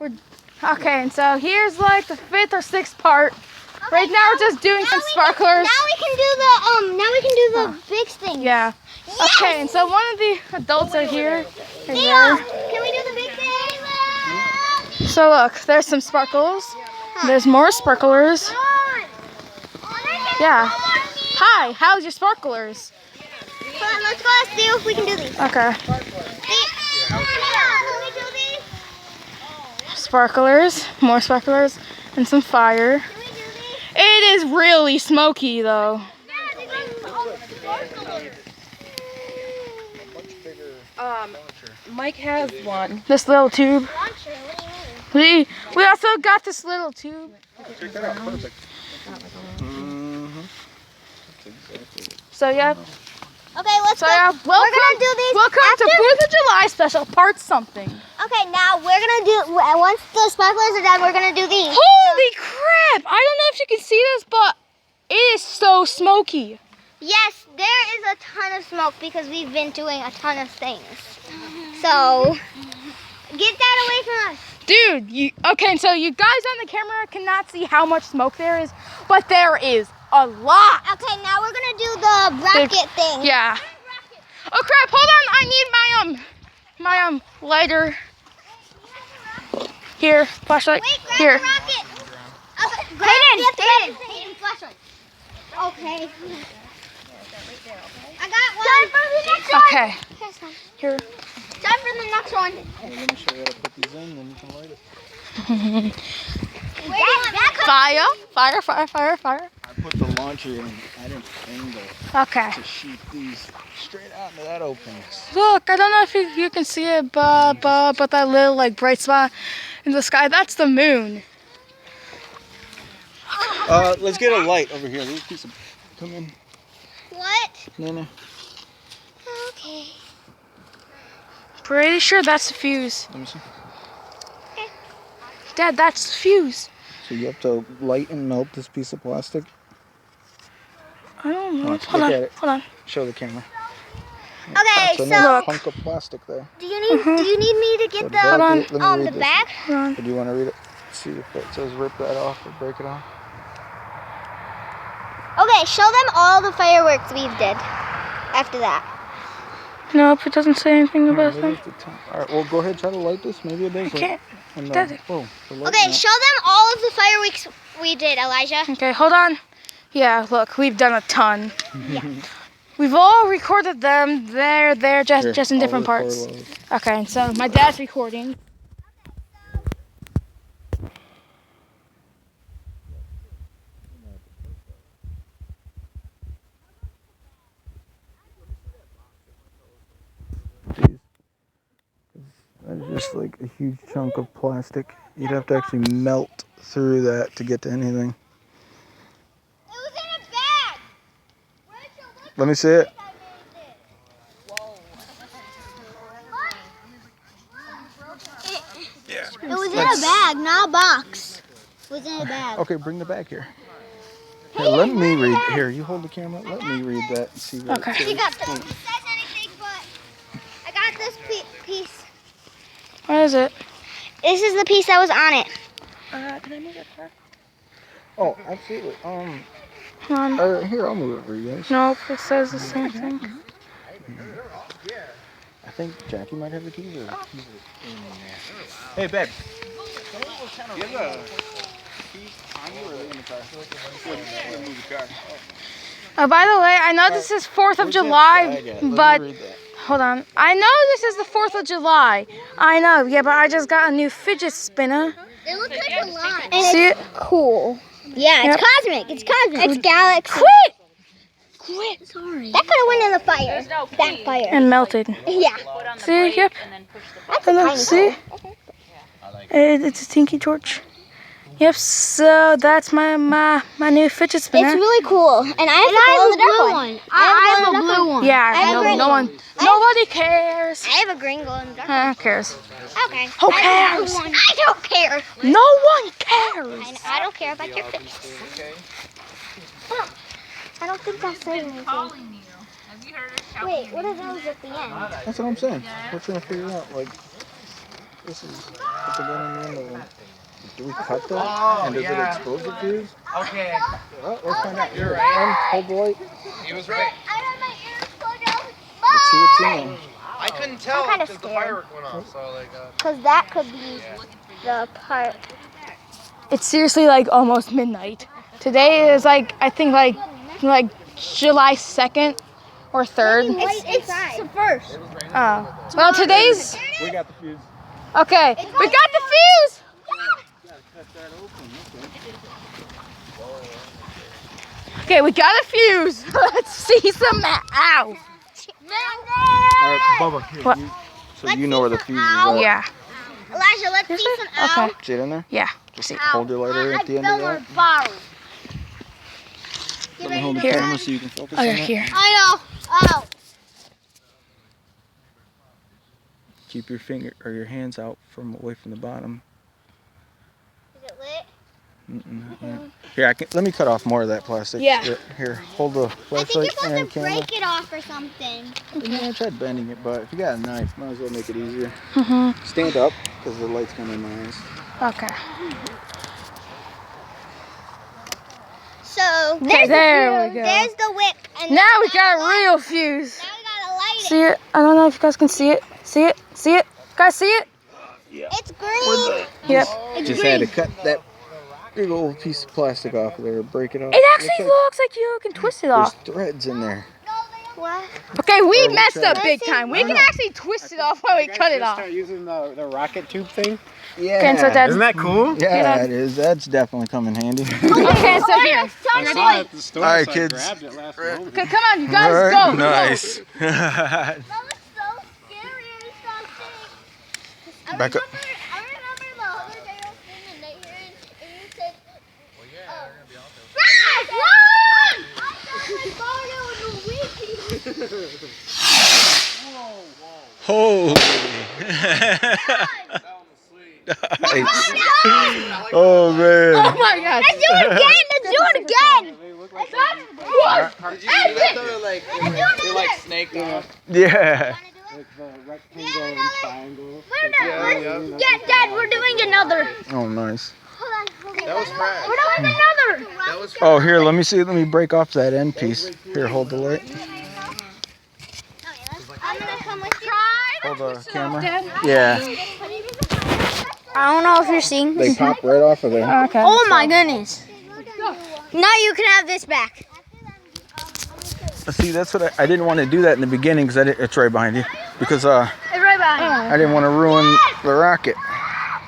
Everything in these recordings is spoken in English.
Okay, and so here's like the 5th or 6th part. Okay, Right now we're just doing some sparklers. Now we can do the big thing. Yeah. Yes! Okay, and so one of the adults are here. Can we do the big thing? So look, there's some sparkles. There's more sparklers. Yeah. Hi, how's your sparklers? Come on, let's go see if we can do these. Okay. Can we do these? Sparklers, more sparklers, and some fire. Can we do these? It is really smoky though. Mike has one. This little tube. We also got this little tube. Check that out. Perfect. So yeah. Okay, let's go. Yeah, We're gonna do these. Welcome to 4th of July special part something. Okay, now we're gonna do. Once the sparklers are done, we're gonna do these. Holy crap! I don't know if you can see this, but it is so smoky. Yes, there is a ton of smoke because we've been doing a ton of things. So get that away from us. Dude, okay, so you guys on the camera cannot see how much smoke there is, but there is a lot. Okay, now we're gonna do the bracket thing. Yeah. Oh crap, hold on, I need my lighter. Here, flashlight. Wait, grab Here. the rocket. Okay, grab it. Hayden, flashlight. Okay. I got one. Time for the next one. Okay. Here. Time for the next one. Let me show you how to put these in, then you can light it. Fire. I put the launcher in at an angle Okay. to shoot these straight out into that opening. Look, I don't know if you can see it, but that little like bright spot in the sky, that's the moon. Let's get a light over here. There's a piece of. Come in. What? Nana. Okay. Pretty sure that's the fuse. Let me see. Dad, that's the fuse. So you have to light and melt this piece of plastic. I don't know. Watch, Hold look on. at it. Hold on. Show the camera. Okay, That's a so nice hunk of plastic there. do you need me to get So the let me read the this. back? Hold on. Do you want to read it? See if it says rip that off or break it off. Okay, show them all the fireworks we've did. After that. Nope, it doesn't say anything about Maybe them. it's the top. All right, well, go ahead, try to light this. Maybe it does. I can't. And, Does it? whoa, the light Okay, went show them all of the fireworks we did, Elijah. Okay, hold on. Yeah, look, we've done a ton. We've all recorded them. They're Here, just in I'll different record parts. loads. Okay, and so my dad's recording. Jeez. That's just like a huge chunk of plastic. You'd have to actually melt through that to get to anything. It was in a bag. Let me see it. It was in a bag, not a box. It was in a bag. Okay, bring the bag here. Here, let me read. Here, you hold the camera. Let me read that and see what Okay. it says. You got this. It says anything, but I got this piece. What is it? This is the piece that was on it. Can I move it? Oh, absolutely. Hold on. Here, I'll move it for you guys. Nope, it says the same thing. I think Jackie might have the keys. Or Hey, babe. You have the keys on you or in the car? Move the car. Oh, by the way, I know this is 4th of Where's that July, bag at? Let me but read that. hold on. I know this is the 4th of July. I know, yeah, but I just got a new fidget spinner. It looks like a lot. And See it's it? cool. Yeah, Yep. it's cosmic. It's cosmic. It's galaxy. Quit! Sorry. That could have went in the fire. That fire. And melted. Yeah. See? Yep. That's And a then, tiny see? color. It's a tinky torch. Yep, so that's my new fidget spinner. It's really cool. And I have a glow-in-the-dark one. I have a blue one. Yeah, I have a green no one. Nobody cares. I have a green glow-in-the-dark Who cares? one. Okay. Who I have a blue cares? one. I don't care. No one cares. I don't care about your face. I don't think that's saying anything. Wait, what are those at the end? That's what I'm saying. We're trying to figure out, like, This is put the gun in the window. Do we cut that? And does it expose the fuse? Okay. Well, let's find out. You're right. Hold the light. He was right. I had my ears plugged out. Let's see what's in there. I couldn't tell kinda because the scared. firework went off. So like. Because that could be the part. It's seriously like almost midnight. Today is like, I think like July 2nd or 3rd. It's the first. Oh. Well, today's, We got the fuse. okay. We got the fuse. Okay, we got a fuse. Let's see some, ow. Alright, Bubba, here. What? So you know where the fuse is at. Yeah. Elijah, let's see some owl. Okay. See it in there? Yeah. Just hold your lighter at the end of that. Borrow. Let me hold the Here. camera so you can focus on Okay, it. here. I know. Oh. Keep your finger or your hands out from away from the bottom. Is it lit? Not yet. Here, let me cut off more of that plastic. Yeah. Here, hold the I think flashlight you're and supposed to camera. break it off or something. Yeah, I tried bending it, but if you got a knife, might as well make it easier. Mm-hmm. Stand up, because the light's coming in my eyes. Okay. So Okay, there we go. There's the wick. And Now we got a real fuse. Now we gotta light it. See it? I don't know if you guys can see it. See it? See it? Guys, see it? It's green. Yep. Just had to cut that big old piece of plastic off of there, break it off. It actually looks like you can twist it off. There's threads in there. What? Okay, we we messed up tried. big time. We can actually twist it off while we cut it off. Start using the rocket tube thing. Yeah. Okay, so Dad. Isn't that cool? Yeah, it is. That's definitely coming handy. Okay, so here. I saw it at the store, All right, so I kids. grabbed it last moment. Okay, come on, you guys, All go. right, go. nice. That was so scary or something. Back up. I remember the other day I was in the night here and you said, Well, yeah, they're gonna be out there. run! I thought it was a wiki. Holy. Nice. Oh, man. Oh my God. Let's do it again! Let's do it again! Did you see that though? Like, they like snaked off. Yeah. Like the rectangle and triangle. Dad, we're doing another. Oh, nice. Hold on. That was fresh. We're doing another. That was Oh, here, let me see. Let me break off that end piece. Here, hold the light. I'm gonna come with you. Hold the camera. Dad. Yeah. I don't know if you're seeing They pop right off of there. Okay. Oh my goodness. Now you can have this back. See, that's what I didn't want to do that in the beginning because it's right behind you. Because It's right behind I didn't want to ruin the rocket.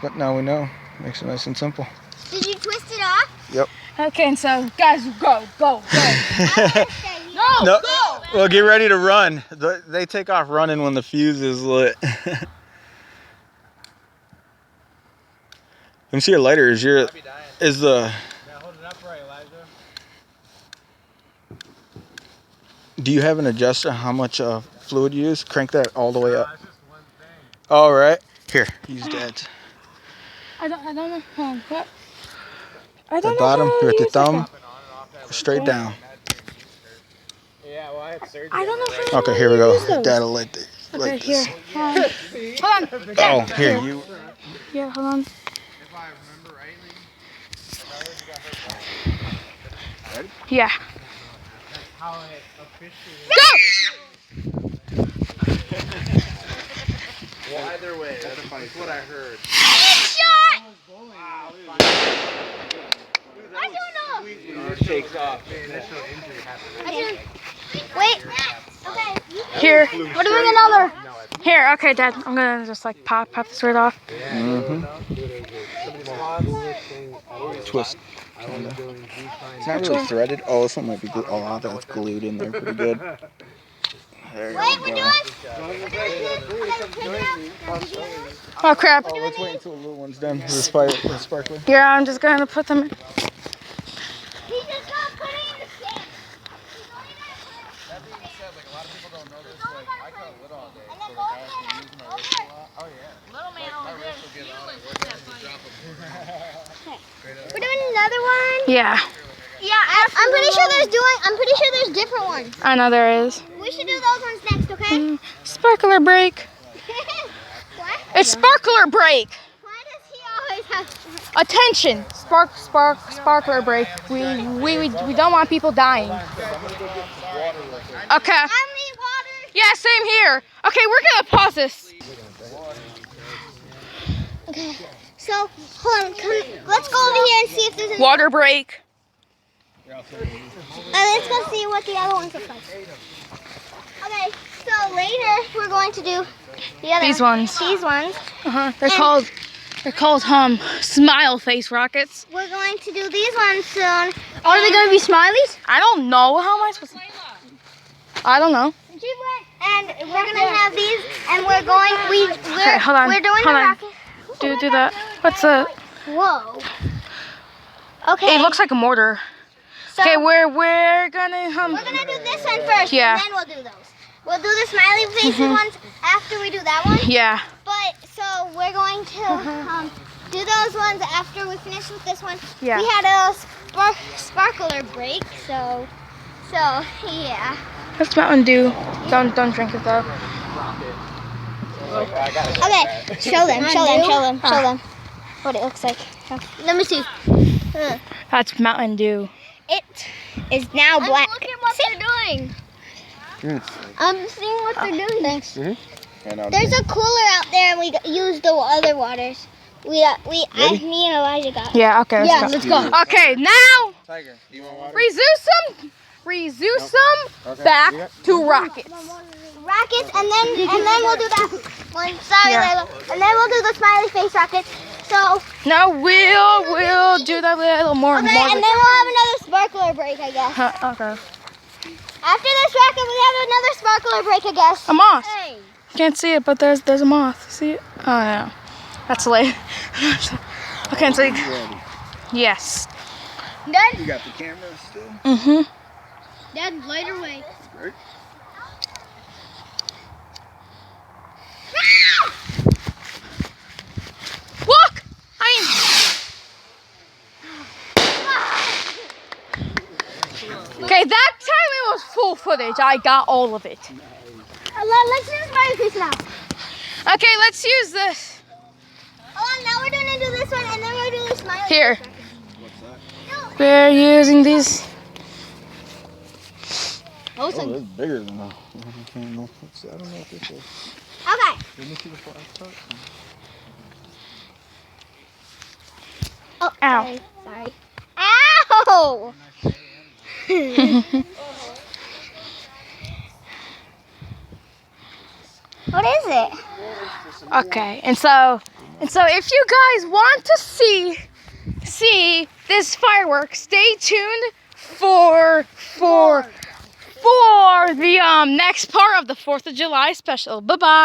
But now we know. Makes it nice and simple. you. Did you twist it off? Yep. Okay, and so guys, go. No. Well, get ready to run. They take off running when the fuse is lit. Let me see your lighter. Is the Now hold it upright, Elijah. do you have an adjuster how much fluid you use? Crank that all the way up. It's just one thing. All right. Here, use Dad's. I don't know. What? I The don't know. bottom, how here at to the use this thumb, one. straight down. Yeah, well, I had surgery. I don't know how. Okay, here we go. use those. Dad'll light Okay, like here. this. Hold on. Oh, here you. Here, hold on. If I remember rightly. Yeah. How it officially. Well, either way, that's what I heard. I don't know. It takes off. Wait. Okay. Here. We're doing another. Here. Okay, Dad. I'm gonna just like pop this right off. Twist. It's not really threaded. Oh, this one might be glued. Oh, that's glued in there pretty good. There you Wait, we're go. Oh crap. Oh, let's wait until the little one's done. The sparkler. Here, I'm just gonna put them in. He just got put it in the sink. That being said, like a lot of people don't know this. Like I cut wood all day, And so then like go I have to use my wrist a lot. Oh yeah. Little man My over wrist will get on it. We're doing another one. Yeah. Yeah, I'm pretty sure there's different ones. I know there is. We should do those ones next, okay? Sparkler break. What? It's sparkler break. Why does he always have? Attention, sparkler break. We don't want people dying. Okay. I need water. Yeah, same here. Okay, we're gonna pause this. Okay. So hold on. Let's go over here and see if there's any. Water break. Let's go see what the other ones look like. Okay. So later we're going to do the other. These ones. These ones. They're called smile face rockets. We're going to do these ones soon. Are they gonna be smileys? I don't know. How am I supposed to? I don't know. And we're gonna have these, and we're going. We're hold on, We're doing hold the on. rocket. Do that. What's a? Whoa. Okay. It looks like a mortar. So Okay, we're gonna we're gonna do this one first, Yeah. and then we'll do those. We'll do the smiley faces ones after we do that one. Yeah. But so we're going to do those ones after we finish with this one. Yeah. We had a sparkler break, so yeah. That's Mountain Dew. Don't drink it though. Okay, show them what it looks like. Let me see. That's Mountain Dew. It is now black. Look at what they're doing. I'm seeing what they're doing. Thanks. And There's a cooler out there, and we used the other waters. Me and Elijah got. Yeah. Okay. Let's go. Okay. Now Tiger, do you want water? resume some back to rockets. Rockets, and then we'll do that one. Sorry, Yeah. Layla. And then we'll do the smiley face rockets. So Now we'll do that little more. okay, and then we'll have another sparkler break, I guess. Okay. After this rocket, we have another sparkler break, I guess. A moth. Hey. Can't see it, but there's a moth. See it? Oh no, that's late. Okay, so yes. Dad, you got the camera still? Mhm. Dad, lighter way. Great. Look, Okay, that time it was full footage. I got all of it. let's do the smiley face now. Okay, let's use this. Oh, now we're gonna do this one, and then we'll do the smiley Here. face rocket. We're using these. Oh, that's bigger than that. I don't know what this is. Okay. Let me see the flash part. Oh, Ow. sorry. Ow! What is it? Okay, and so if you guys want to see this fireworks, stay tuned for the next part of the 4th of July special. Bye bye.